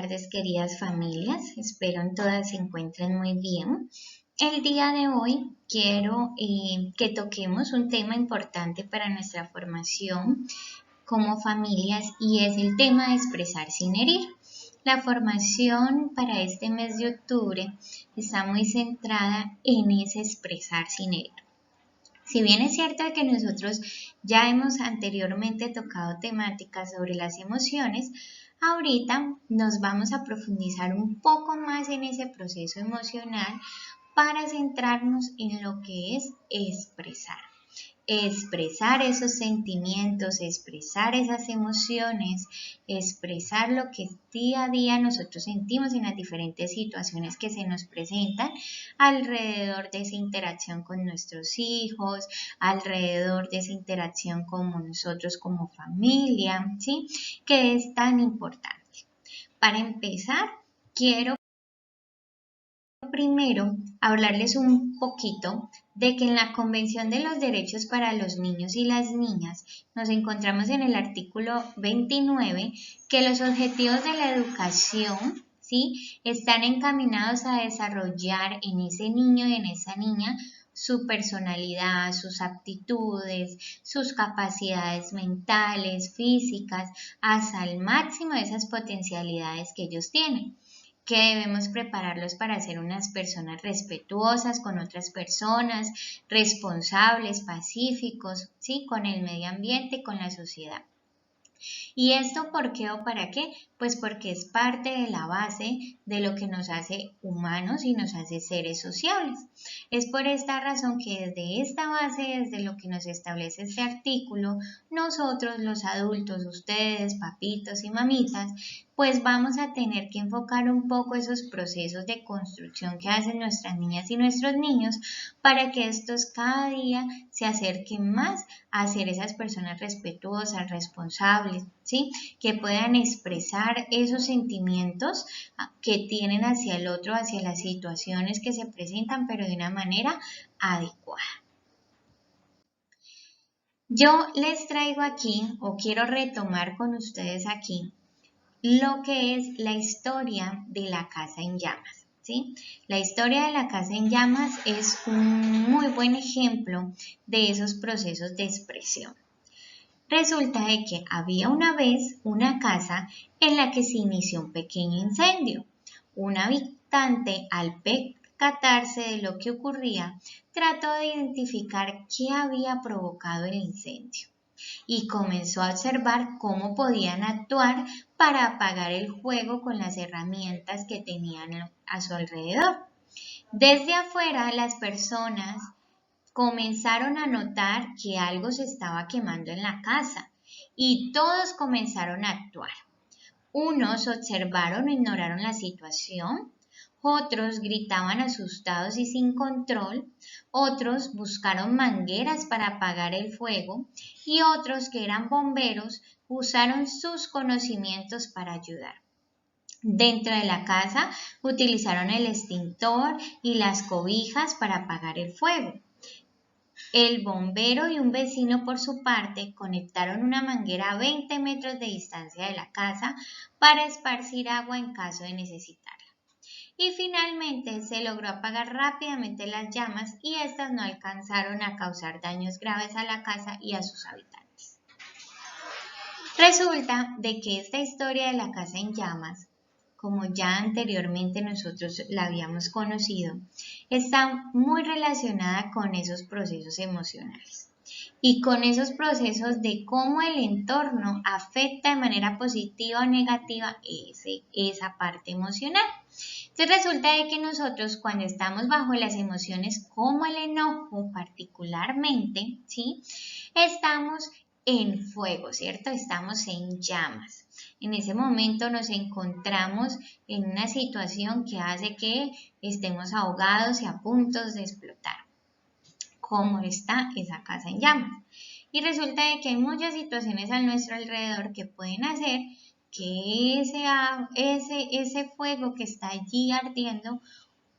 tardes, queridas familias. Espero en todas se encuentren muy bien. El día de hoy quiero que toquemos un tema importante para nuestra formación como familias y es el tema de expresar sin herir. La formación para este mes de octubre está muy centrada en ese expresar sin herir. Si bien es cierto que nosotros ya hemos anteriormente tocado temáticas sobre las emociones, ahorita nos vamos a profundizar un poco más en ese proceso emocional para centrarnos en lo que es expresar. Expresar esos sentimientos, expresar esas emociones, expresar lo que día a día nosotros sentimos en las diferentes situaciones que se nos presentan alrededor de esa interacción con nuestros hijos, alrededor de esa interacción con nosotros como familia, ¿sí? Que es tan importante. Para empezar, quiero primero hablarles un poquito de que en la Convención de los Derechos para los Niños y las Niñas nos encontramos en el artículo 29 que los objetivos de la educación, ¿sí?, están encaminados a desarrollar en ese niño y en esa niña su personalidad, sus aptitudes, sus capacidades mentales, físicas, hasta el máximo de esas potencialidades que ellos tienen, que debemos prepararlos para ser unas personas respetuosas con otras personas, responsables, pacíficos, ¿sí?, con el medio ambiente, con la sociedad. ¿Y esto por qué o para qué? Pues porque es parte de la base de lo que nos hace humanos y nos hace seres sociables. Es por esta razón que desde esta base, desde lo que nos establece este artículo, nosotros los adultos, ustedes, papitos y mamitas, pues vamos a tener que enfocar un poco esos procesos de construcción que hacen nuestras niñas y nuestros niños para que estos cada día se acerquen más a ser esas personas respetuosas, responsables, ¿sí?, que puedan expresar esos sentimientos que tienen hacia el otro, hacia las situaciones que se presentan, pero de una manera adecuada. Yo les traigo aquí, o quiero retomar con ustedes aquí, lo que es la historia de la casa en llamas, ¿sí? La historia de la casa en llamas es un muy buen ejemplo de esos procesos de expresión. Resulta de que había una vez una casa en la que se inició un pequeño incendio. Un habitante, al percatarse de lo que ocurría, trató de identificar qué había provocado el incendio y comenzó a observar cómo podían actuar para apagar el fuego con las herramientas que tenían a su alrededor. Desde afuera, las personas comenzaron a notar que algo se estaba quemando en la casa y todos comenzaron a actuar. Unos observaron o ignoraron la situación, otros gritaban asustados y sin control, otros buscaron mangueras para apagar el fuego y otros, que eran bomberos, usaron sus conocimientos para ayudar. Dentro de la casa utilizaron el extintor y las cobijas para apagar el fuego. El bombero y un vecino, por su parte, conectaron una manguera a 20 metros de distancia de la casa para esparcir agua en caso de necesitarla. Y finalmente se logró apagar rápidamente las llamas y estas no alcanzaron a causar daños graves a la casa y a sus habitantes. Resulta de que esta historia de la casa en llamas, como ya anteriormente nosotros la habíamos conocido, está muy relacionada con esos procesos emocionales y con esos procesos de cómo el entorno afecta de manera positiva o negativa esa parte emocional. Entonces resulta de que nosotros, cuando estamos bajo las emociones como el enojo particularmente, ¿sí?, estamos en fuego, ¿cierto? Estamos en llamas. En ese momento nos encontramos en una situación que hace que estemos ahogados y a punto de explotar, como está esa casa en llamas. Y resulta de que hay muchas situaciones a nuestro alrededor que pueden hacer que ese fuego que está allí ardiendo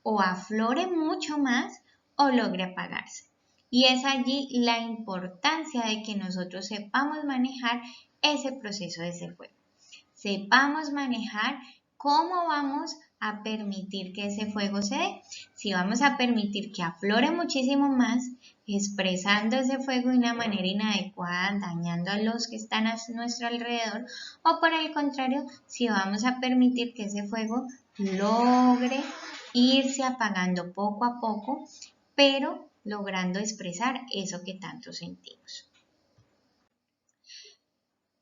o aflore mucho más o logre apagarse. Y es allí la importancia de que nosotros sepamos manejar ese proceso de ese fuego. Sepamos manejar ¿cómo vamos a permitir que ese fuego se dé? Si vamos a permitir que aflore muchísimo más, expresando ese fuego de una manera inadecuada, dañando a los que están a nuestro alrededor, o por el contrario, si vamos a permitir que ese fuego logre irse apagando poco a poco, pero logrando expresar eso que tanto sentimos.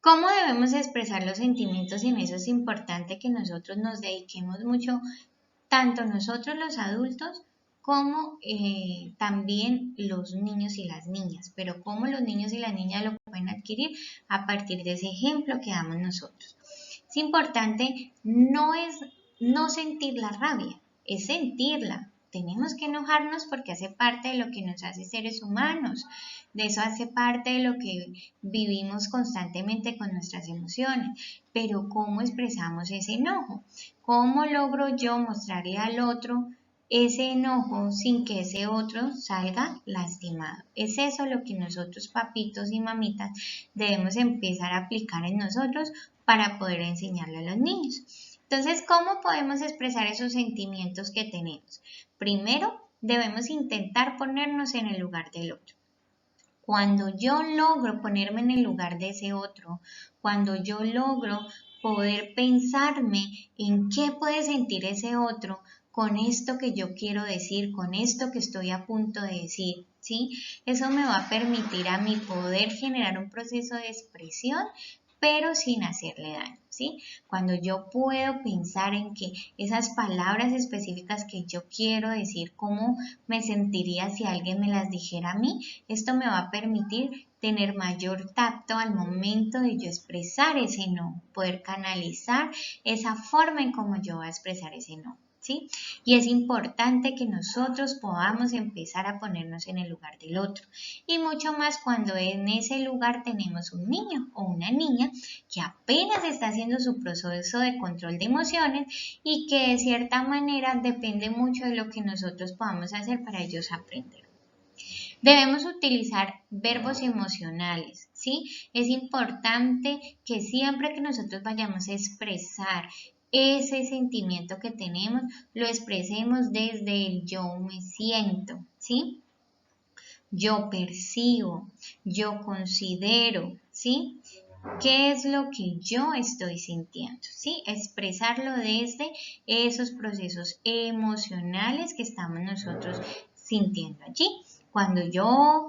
¿Cómo debemos expresar los sentimientos? En eso es importante que nosotros nos dediquemos mucho, tanto nosotros los adultos como también los niños y las niñas, pero cómo los niños y las niñas lo pueden adquirir a partir de ese ejemplo que damos nosotros. Es importante, no es no sentir la rabia, es sentirla. Tenemos que enojarnos porque hace parte de lo que nos hace seres humanos, de eso hace parte de lo que vivimos constantemente con nuestras emociones, pero ¿cómo expresamos ese enojo? ¿Cómo logro yo mostrarle al otro ese enojo sin que ese otro salga lastimado? Es eso lo que nosotros, papitos y mamitas, debemos empezar a aplicar en nosotros para poder enseñarle a los niños. Entonces, ¿cómo podemos expresar esos sentimientos que tenemos? Primero, debemos intentar ponernos en el lugar del otro. Cuando yo logro ponerme en el lugar de ese otro, cuando yo logro poder pensarme en qué puede sentir ese otro con esto que yo quiero decir, con esto que estoy a punto de decir, ¿sí? Eso me va a permitir a mí poder generar un proceso de expresión, pero sin hacerle daño, ¿sí? Cuando yo puedo pensar en que esas palabras específicas que yo quiero decir, cómo me sentiría si alguien me las dijera a mí, esto me va a permitir tener mayor tacto al momento de yo expresar ese no, poder canalizar esa forma en cómo yo voy a expresar ese no. ¿Sí? Y es importante que nosotros podamos empezar a ponernos en el lugar del otro. Y mucho más cuando en ese lugar tenemos un niño o una niña que apenas está haciendo su proceso de control de emociones y que de cierta manera depende mucho de lo que nosotros podamos hacer para ellos aprender. Debemos utilizar verbos emocionales, ¿sí? Es importante que siempre que nosotros vayamos a expresar ese sentimiento que tenemos, lo expresemos desde el yo me siento, ¿sí? Yo percibo, yo considero, ¿sí? ¿Qué es lo que yo estoy sintiendo? ¿Sí? Expresarlo desde esos procesos emocionales que estamos nosotros sintiendo allí. Cuando yo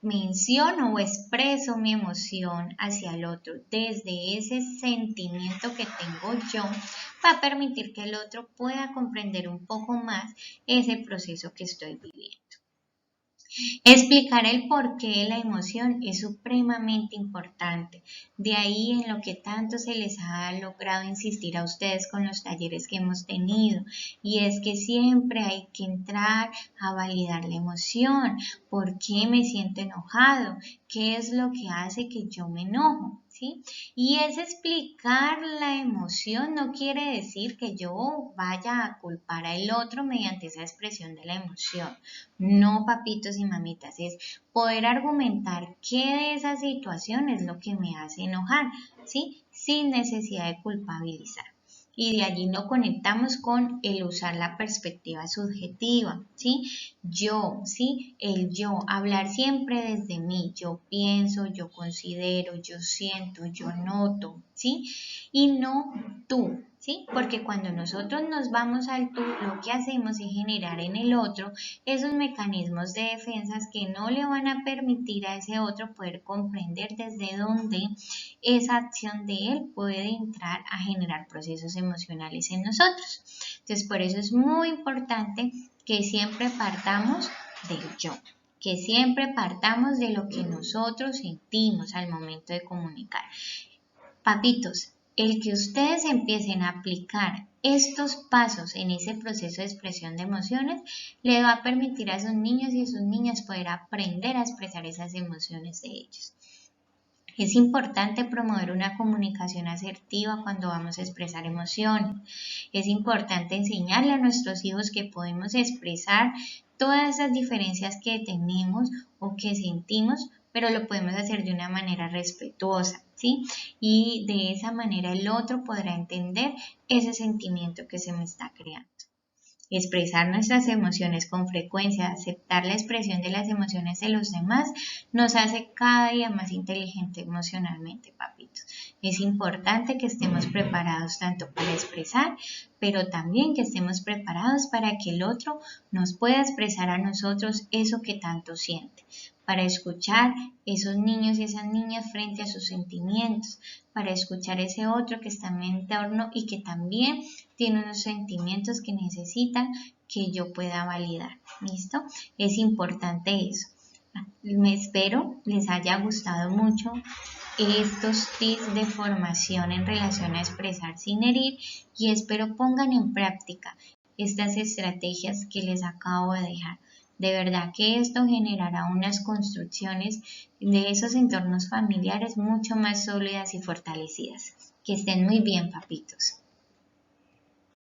menciono o expreso mi emoción hacia el otro desde ese sentimiento que tengo yo, va a permitir que el otro pueda comprender un poco más ese proceso que estoy viviendo. Explicar el porqué de la emoción es supremamente importante. De ahí en lo que tanto se les ha logrado insistir a ustedes con los talleres que hemos tenido. Y es que siempre hay que entrar a validar la emoción. ¿Por qué me siento enojado? ¿Qué es lo que hace que yo me enojo? ¿Sí? Y ese explicar la emoción no quiere decir que yo vaya a culpar al otro mediante esa expresión de la emoción. No, papitos y mamitas, es poder argumentar qué de esa situación es lo que me hace enojar, ¿sí? Sin necesidad de culpabilizar. Y de allí nos conectamos con el usar la perspectiva subjetiva, ¿sí? Yo, ¿sí? El yo, hablar siempre desde mí. Yo pienso, yo considero, yo siento, yo noto, ¿sí? Y no tú, ¿sí? Porque cuando nosotros nos vamos al tú, lo que hacemos es generar en el otro esos mecanismos de defensas que no le van a permitir a ese otro poder comprender desde dónde esa acción de él puede entrar a generar procesos emocionales en nosotros. Entonces, por eso es muy importante que siempre partamos del yo, que siempre partamos de lo que nosotros sentimos al momento de comunicar. Papitos, el que ustedes empiecen a aplicar estos pasos en ese proceso de expresión de emociones le va a permitir a sus niños y a sus niñas poder aprender a expresar esas emociones de ellos. Es importante promover una comunicación asertiva cuando vamos a expresar emociones. Es importante enseñarle a nuestros hijos que podemos expresar todas esas diferencias que tenemos o que sentimos, pero lo podemos hacer de una manera respetuosa, ¿sí? Y de esa manera el otro podrá entender ese sentimiento que se me está creando. Expresar nuestras emociones con frecuencia, aceptar la expresión de las emociones de los demás, nos hace cada día más inteligente emocionalmente, papitos. Es importante que estemos preparados tanto para expresar, pero también que estemos preparados para que el otro nos pueda expresar a nosotros eso que tanto siente, para escuchar esos niños y esas niñas frente a sus sentimientos, para escuchar ese otro que está en mi entorno y que también tiene unos sentimientos que necesitan que yo pueda validar. ¿Listo? Es importante eso. Me espero les haya gustado mucho estos tips de formación en relación a expresar sin herir y espero pongan en práctica estas estrategias que les acabo de dejar. De verdad que esto generará unas construcciones de esos entornos familiares mucho más sólidas y fortalecidas. Que estén muy bien, papitos.